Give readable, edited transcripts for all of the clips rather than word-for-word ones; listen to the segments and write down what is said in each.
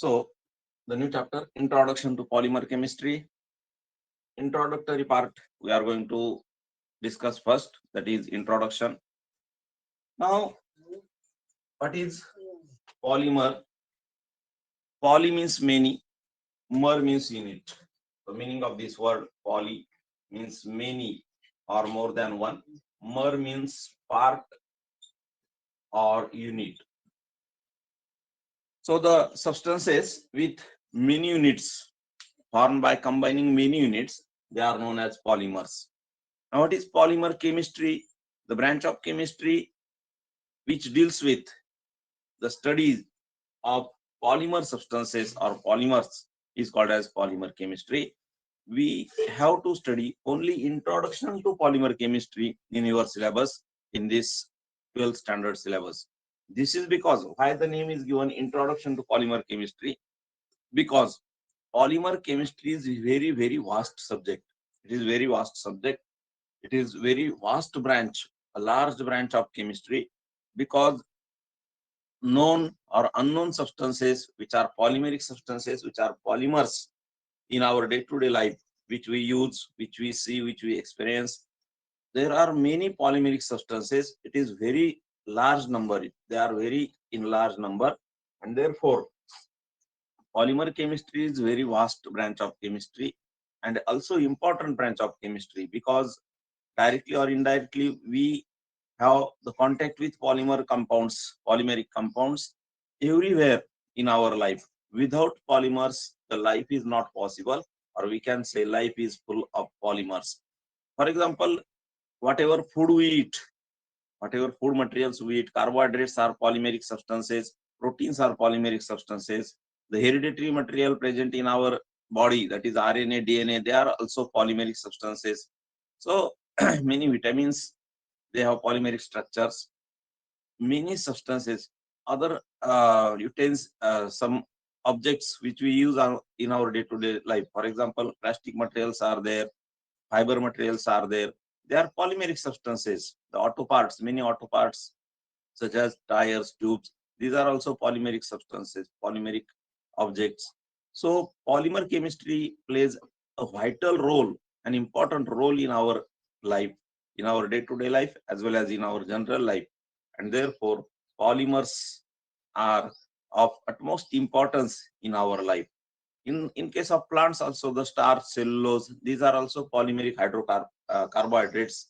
So, the new chapter, Introduction to Polymer Chemistry. Introductory part, we are going to discuss first, that is introduction. Now, what is polymer? Poly means many, mer means unit. The meaning of this word poly means many or more than one. Mer means part or unit. So the substances with many units formed by combining many units, they are known as polymers. Now, what is polymer chemistry? The branch of chemistry which deals with the studies of polymer substances or polymers is called as polymer chemistry. We have to study only introduction to polymer chemistry in your syllabus in this 12th standard syllabus. This is because why the name is given introduction to polymer chemistry, because polymer chemistry is very vast subject. It is very vast subject. It is very vast branch, a large branch of chemistry, because known or unknown substances which are polymeric substances, which are polymers in our day-to-day life, which we use, which we see, which we experience. There are many polymeric substances. It is very large number. They are very in large number, and therefore polymer chemistry is very vast branch of chemistry and also important branch of chemistry, because directly or indirectly we have the contact with polymer compounds, polymeric compounds everywhere in our life. Without polymers, the life is not possible, or we can say life is full of polymers. For example, whatever food we eat, whatever food materials we eat, carbohydrates are polymeric substances, proteins are polymeric substances. The hereditary material present in our body, that is RNA, DNA, they are also polymeric substances. So many vitamins, they have polymeric structures. Many substances, other some objects which we use in our day-to-day life. For example, plastic materials are there, fiber materials are there. They are polymeric substances. The auto parts, many auto parts such as tires, tubes, these are also polymeric substances, polymeric objects. So polymer chemistry plays a vital role, an important role in our life, in our day-to-day life, as well as in our general life. And therefore, polymers are of utmost importance in our life. In case of plants, also the starch, cellulose, these are also polymeric carbohydrates.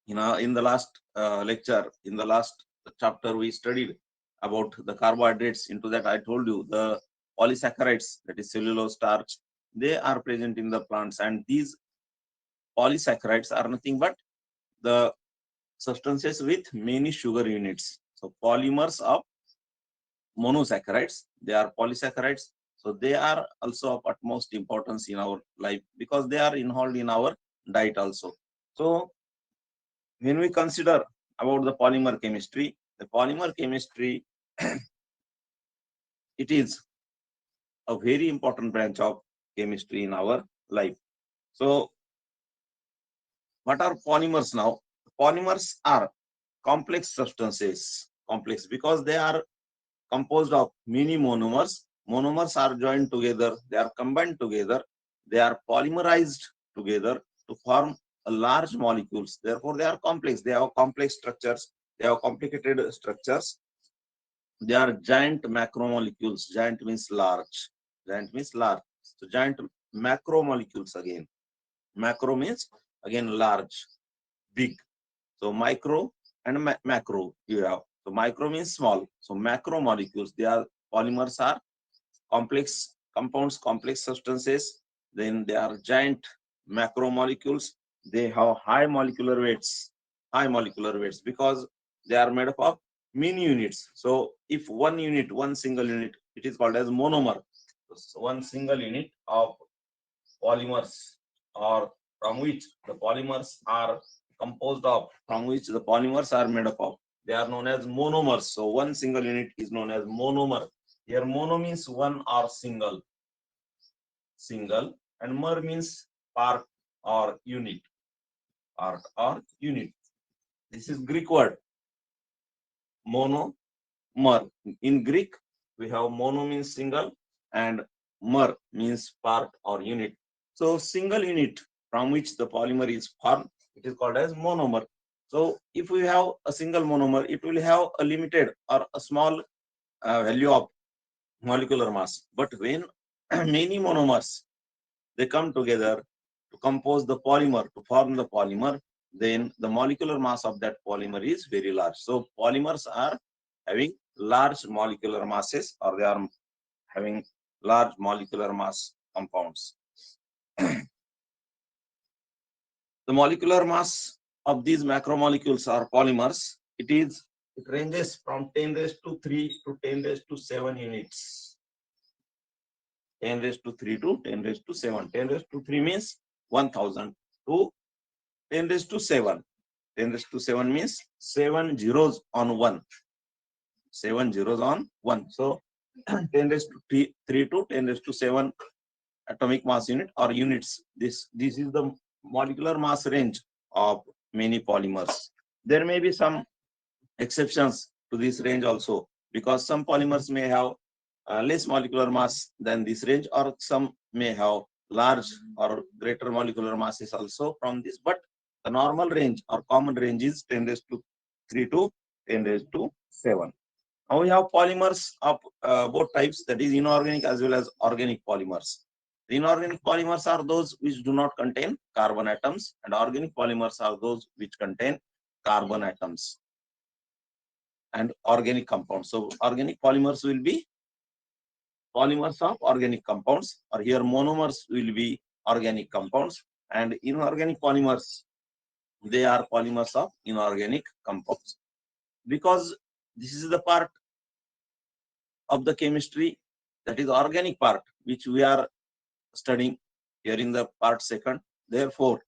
In the last lecture, in the last chapter, we studied about the carbohydrates. Into that, I told you the polysaccharides, that is cellulose, starch, they are present in the plants, and these polysaccharides are nothing but the substances with many sugar units. So polymers of monosaccharides, they are polysaccharides. So they are also of utmost importance in our life, because they are involved in our diet also. So when we consider about the polymer chemistry, it is a very important branch of chemistry in our life. So what are polymers now? Polymers are complex substances, complex because they are composed of many monomers. Monomers are joined together, they are combined together, they are polymerized together to form a large molecules. Therefore, they are complex. They have complex structures. They have complicated structures. They are giant macromolecules. Giant means large. Giant means large. So giant macromolecules again. Macro means again large, big. So micro and macro you have. So micro means small. So macromolecules, they are polymers are complex compounds, complex substances. Then they are giant macromolecules. They have high molecular weights, because they are made up of many units. So if one single unit, it is called as monomer. So one single unit of polymers, or from which the polymers are composed of, from which the polymers are made up of, they are known as monomers. So one single unit is known as monomer. Here mono means one or single, and mer means part or unit, part or unit. This is Greek word, mono, mer. In Greek, We have mono means single and mer means part or unit. So single unit from which the polymer is formed, it is called as monomer. So if we have a single monomer, it will have a limited or a small value of molecular mass. But when many monomers they come together to compose the polymer, to form the polymer, then the molecular mass of that polymer is very large. So polymers are having large molecular masses, or they are having large molecular mass compounds. The molecular mass of these macromolecules or polymers, it ranges from 10 raised to 3 to 10 raised to 7 units. 10 raised to 3 to 10 raised to 7. 10 raised to 3 means 1000 to 10 raised to 7. 10 raised to 7 means 7 zeros on 1. 7 zeros on 1. So 10 raised to 3 to 10 raised to 7 atomic mass unit or units. This is the molecular mass range of many polymers. There may be some exceptions to this range also, because some polymers may have less molecular mass than this range, or some may have large or greater molecular masses also from this. But the normal range or common range is 10 raised to 3 to 10 raised to 7. Now we have polymers of both types, that is inorganic as well as organic polymers. The inorganic polymers are those which do not contain carbon atoms, and organic polymers are those which contain carbon atoms and organic compounds. So organic polymers will be polymers of organic compounds, or here monomers will be organic compounds, and inorganic polymers, they are polymers of inorganic compounds. Because this is the part of the chemistry, that is organic part, which we are studying here in the part second. Therefore,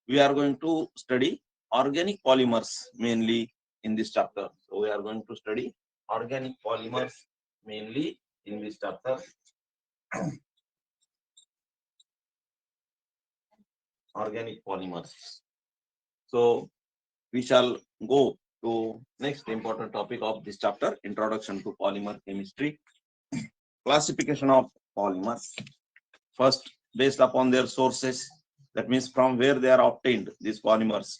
we are going to study organic polymers mainly in this chapter. So we are going to study organic polymers mainly in this chapter. Organic polymers. So we shall go to next important topic of this chapter, introduction to polymer chemistry. Classification of polymers. First, based upon their sources, that means from where they are obtained, these polymers,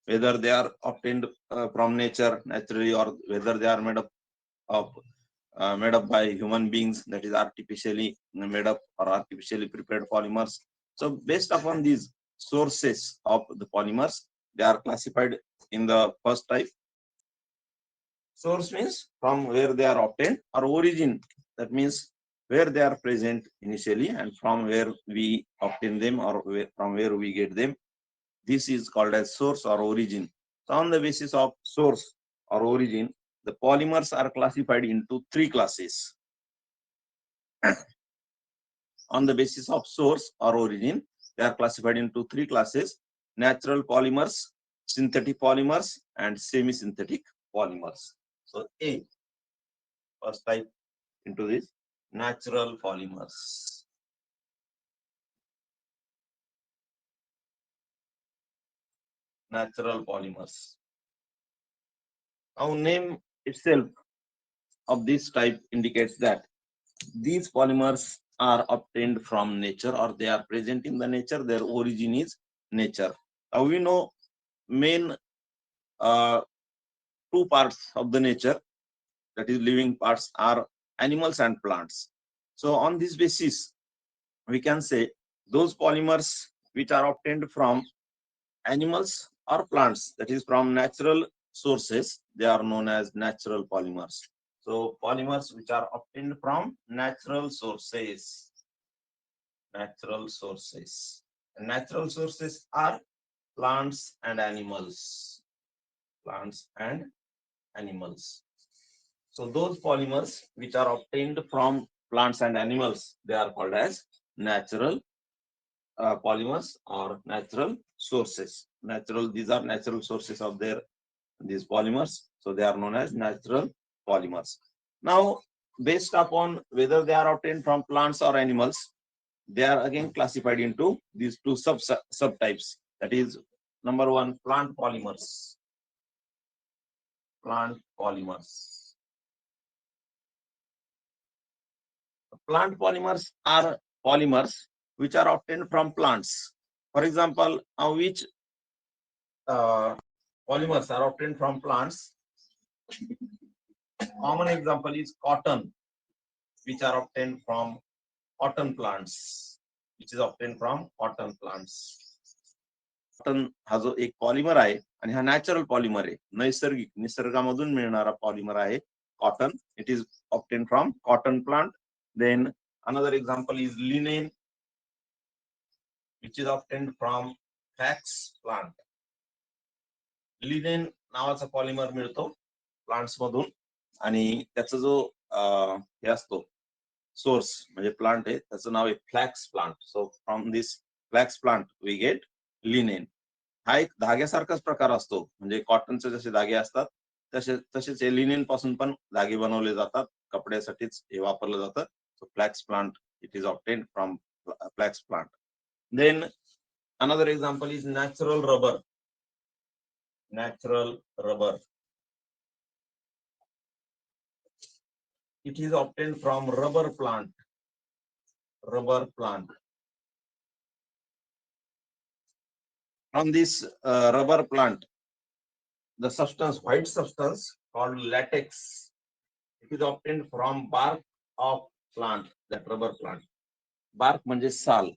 whether they are obtained from nature naturally, or whether they are made up by human beings, that is artificially made up or artificially prepared polymers. So based upon these sources of the polymers, they are classified in the first type. Source means from where they are obtained, or origin, that means where they are present initially and from where we obtain them, or from where we get them. This is called as source or origin. So on the basis of source or origin, the polymers are classified into three classes. On the basis of source or origin, they are classified into three classes: natural polymers, synthetic polymers, and semi-synthetic polymers. So A, first type into this, natural polymers. Natural polymers. Now name itself of this type indicates that these polymers are obtained from nature, or they are present in the nature. Their origin is nature. Now we know main two parts of the nature, that is living parts, are animals and plants. So on this basis, we can say those polymers which are obtained from animals or plants, that is from natural sources, they are known as natural polymers. So polymers which are obtained from natural sources. Natural sources. And natural sources are plants and animals. Plants and animals. So those polymers which are obtained from plants and animals, they are called as natural polymers or natural sources. These are natural sources of these polymers. So they are known as natural polymers. Now, based upon whether they are obtained from plants or animals, they are again classified into these two subtypes. That is, number one, plant polymers. Plant polymers. plant polymers are polymers which are obtained from plants. For example, which polymers are obtained from plants? Common example is cotton, which are obtained from cotton plants, which is obtained from cotton plants. Cotton हा जो एक polymer आहे आणि हा natural polymer आहे, नैसर्गिक निसर्गामधून मिळणारा polymer आहे cotton. It is obtain from cotton plant. Then another example is linen, which is obtain from flax plant. Linen नावाचा पॉलिमर मिळतो प्लांट्स मधून आणि त्याचा जो हे असतो सोर्स म्हणजे प्लांट आहे, त्याचं नाव आहे flax plant. So from this flax plant we get linen. हा एक धाग्यासारखाच प्रकार असतो, म्हणजे कॉटनचे जसे धागे असतात तसेच लिनेन पासून पण धागे बनवले जातात, कपड्यासाठीच हे वापरलं जातं. So flax plant, it is obtain from flax plant. Then another example is natural rubber. Natural rubber, it is obtained from rubber plant. Rubber plant. From this rubber plant, the substance, white substance called latex, it is obtained from bark of plant, that rubber plant. Bark म्हणजे साल.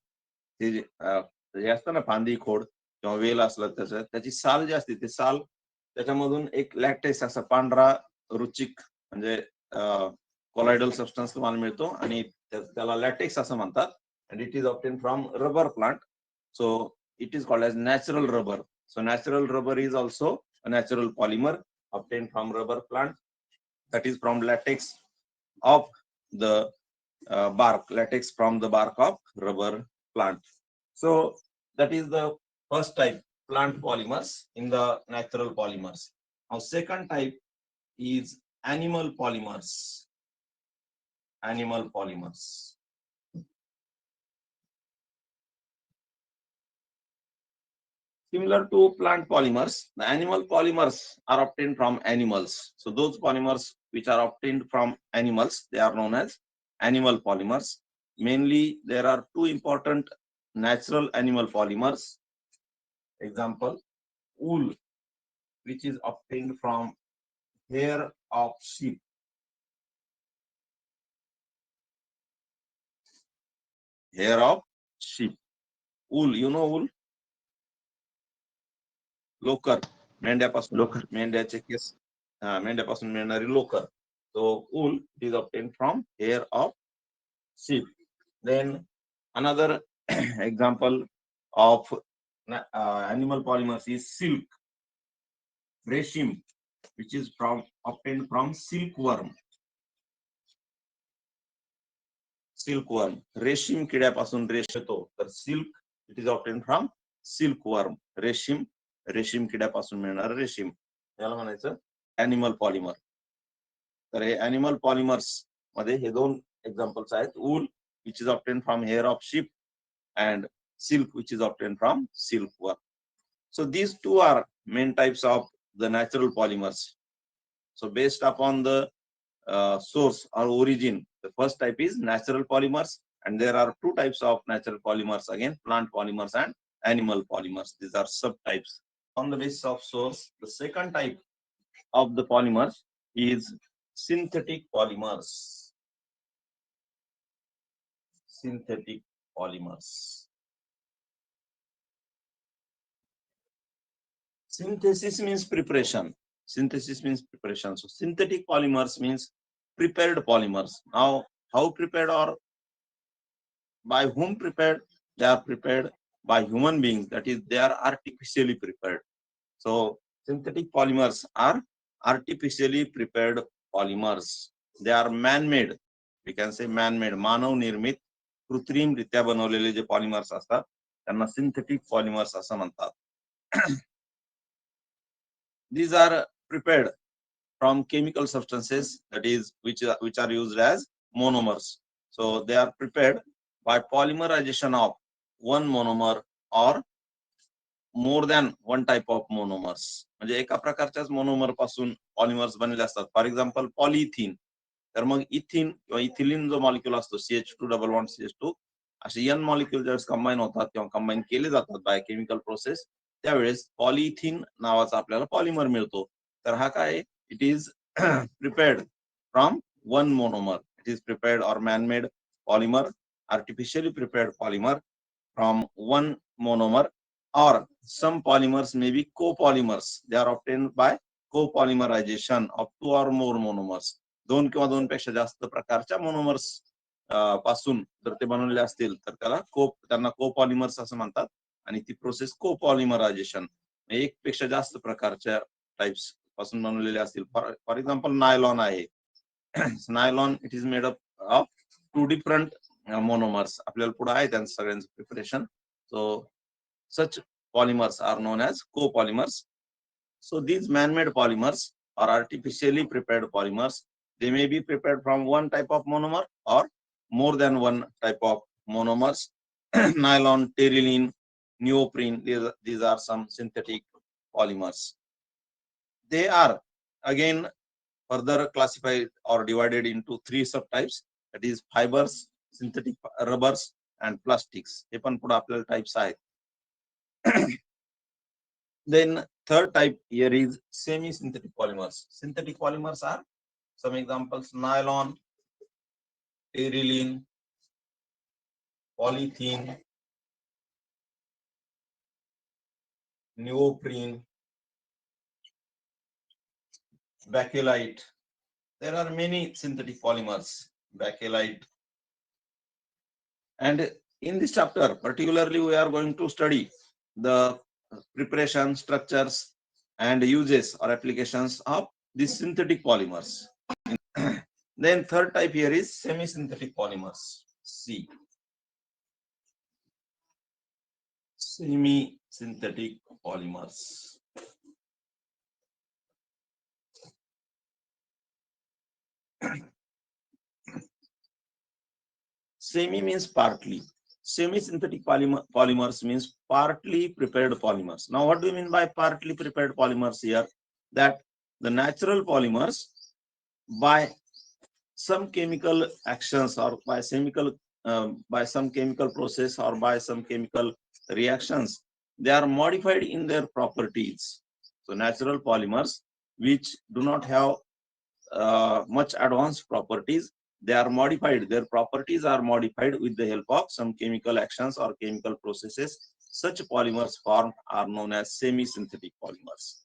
ते जे असतं ना फांदी खोड किंवा well असलं त्याची साल जी असते, ते साल त्याच्यामधून एक लॅटेक्स असा पांढरा रुचिक म्हणजे कोलायडल सबस्टन्स तुम्हाला मिळतो आणि त्याला लॅटेक्स असं म्हणतात. and it is obtained from rubber plant. So it is called as natural rubber. So natural rubber is also a natural polymer obtained from rubber plant, that is from latex of the bark, latex from the bark of rubber plant. So that is the first type, plant polymers in the natural polymers. Now second type is animal polymers. Animal polymers. Similar to plant polymers, the animal polymers are obtained from animals. So those polymers which are obtained from animals, they are known as animal polymers. Mainly there are two important natural animal polymers. Example, wool, which is obtained from hair of sheep. Hair of sheep. Wool, you know wool? लोकर, मेंढ्यापासून, मेंढ्याचे केस, मेंढ्यापासून मिळणारी लोकर. So wool is obtained from hair of sheep. Then another example of animal polymers is silk, reshim, which is obtained from silkworm. Silkworm, रेशीम किड्यापासून रेशम येतो, तर silk it is obtain from silkworm. रेशीम, रेशीम किड्यापासून मिळणारं रेशीम, याला म्हणायचं ॲनिमल पॉलिमर. तर हे ॲनिमल पॉलिमर्स मध्ये हे दोन एक्झाम्पल्स आहेत, wool which is obtain from hair of sheep and silk which is obtained from silkworm. So these two are main types of the natural polymers. So based upon the source or origin, the first type is natural polymers, and there are two types of natural polymers, again plant polymers and animal polymers. These are subtypes. On the basis of source, the second type of the polymers is synthetic polymers. Synthetic polymers. Synthesis means preparation. Synthesis means preparation. So synthetic polymers means prepared polymers. Now, how prepared or by whom prepared? They are prepared by human beings. That is, they are artificially prepared. So synthetic polymers are artificially prepared polymers. They are man-made. We can say man-made, मानव निर्मित, कृत्रिमरित्या बनवलेले जे polymers असतात त्यांना synthetic polymers असं म्हणतात. These are prepared from chemical substances, that is which are used as monomers. So they are prepared by polymerization of one monomer or more than one type of monomers. म्हणजे एका प्रकारच्याच monomer पासून polymers बनलेले असतात. For example polythene, तर मग इथिन किंवा ethylene जो molecule असतो CH2 double bond CH2 असे n मॉलिक्यूल ज्यावेळेस कंबाईन होतात किंवा कंबाईन केले जातात बाय केमिकल प्रोसेस त्यावेळेस पॉलिथिन नावाचा आपल्याला पॉलिमर मिळतो. तर हा काय it is prepared from one monomer. It is prepared or man made polymer, artificially prepared polymer from one monomer or some polymers may be copolymers. They are obtained by copolymerization of two or more monomers. दोन किंवा दोन पेक्षा जास्त प्रकारच्या monomers पासून जर ते बनवलेले असतील तर त्यांना कोपॉलिमर्स असं म्हणतात आणि ती प्रोसेस कोपॉलिमरायझेशन एक पेक्षा जास्त प्रकारच्या टाइप्स पासून बनवलेले असतील. फॉर एक्झाम्पल नायलॉन आहे. Nylon it is made up of two different monomers. आपल्याला पुढे आहे त्यांचं सगळ्यांचं preparation. So such polymers are known as copolymers. So these man-made polymers are artificially prepared polymers. They may be prepared from one type of monomer or more than one type of monomers. Nylon, terylene, neoprene, these are some synthetic polymers. They are again further classified or divided into three subtypes, that is fibers, synthetic rubbers and plastics. हे पण पुढे आपल्याला types आहेत. Then third type here is semi-synthetic polymers. Synthetic polymers are some examples: nylon, terylene, polythene, neoprene, bakelite. There are many synthetic polymers, bakelite. And in this chapter, particularly, we are going to study the preparation, structures, and uses or applications of these synthetic polymers. Then third type here is semi-synthetic polymers. C. Semi-synthetic polymers. Semi means partly. Semi-synthetic polymers means partly prepared polymers. Now, what do you mean by partly prepared polymers here? That the natural polymers, by some chemical actions or by some chemical process or by some chemical reactions, they are modified in their properties. So natural polymers which do not have much advanced properties, they are modified, their properties are modified with the help of some chemical actions or chemical processes. Such polymers formed are known as semi-synthetic polymers.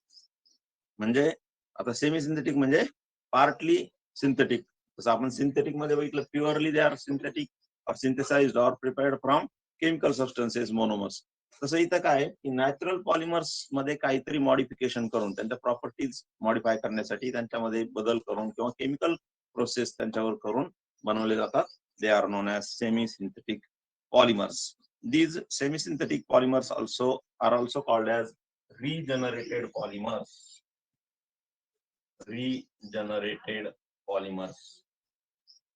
म्हणजे आता semi synthetic म्हणजे partly synthetic. जसं आपण synthetic मध्ये बघितलं purely they are synthetic और synthesized और prepared from chemical substances monomers. तसं इथं काय की नॅचरल पॉलिमर्स मध्ये काहीतरी मॉडिफिकेशन करून त्यांच्या प्रॉपर्टीज मॉडिफाय करण्यासाठी त्यांच्यामध्ये बदल करून किंवा केमिकल प्रोसेस त्यांच्यावर करून बनवले जातात. They are known as semi synthetic polymers. These semi-synthetic polymers are also called as regenerated polymers. Regenerated polymers.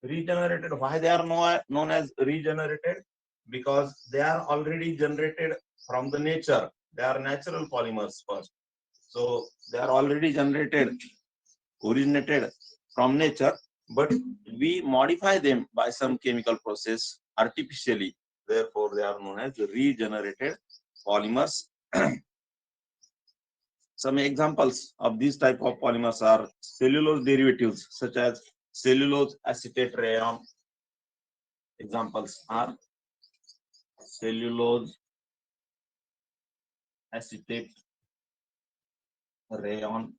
Regenerated, why they are known as regenerated? Because they are already generated from the nature. They are natural polymers first. So they are already originated from nature, but we modify them by some chemical process artificially. Therefore, they are known as regenerated polymers. Some examples of these type of polymers are cellulose derivatives such as cellulose acetate rayon. Examples are cellulose acetate rayon,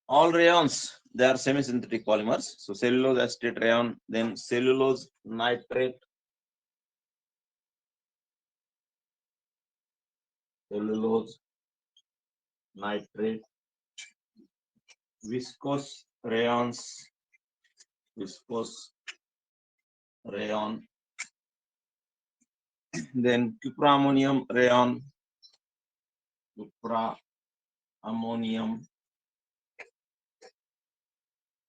all rayons, they are semi-synthetic polymers. So cellulose acetate rayon, then cellulose nitrate, cellulose nitrate, viscose rayons, viscose rayon, then cuprammonium rayon, cuprammonium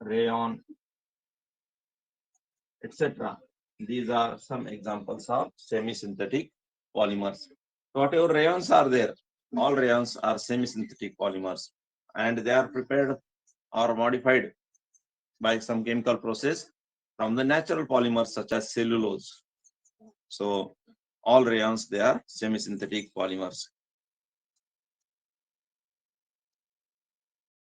rayon, etc. These are some examples of semi-synthetic polymers. So whatever rayons are there, all rayons are semi-synthetic polymers. and they are prepared or modified by some chemical process from the natural polymers such as cellulose. So all rayons, they are semi-synthetic polymers.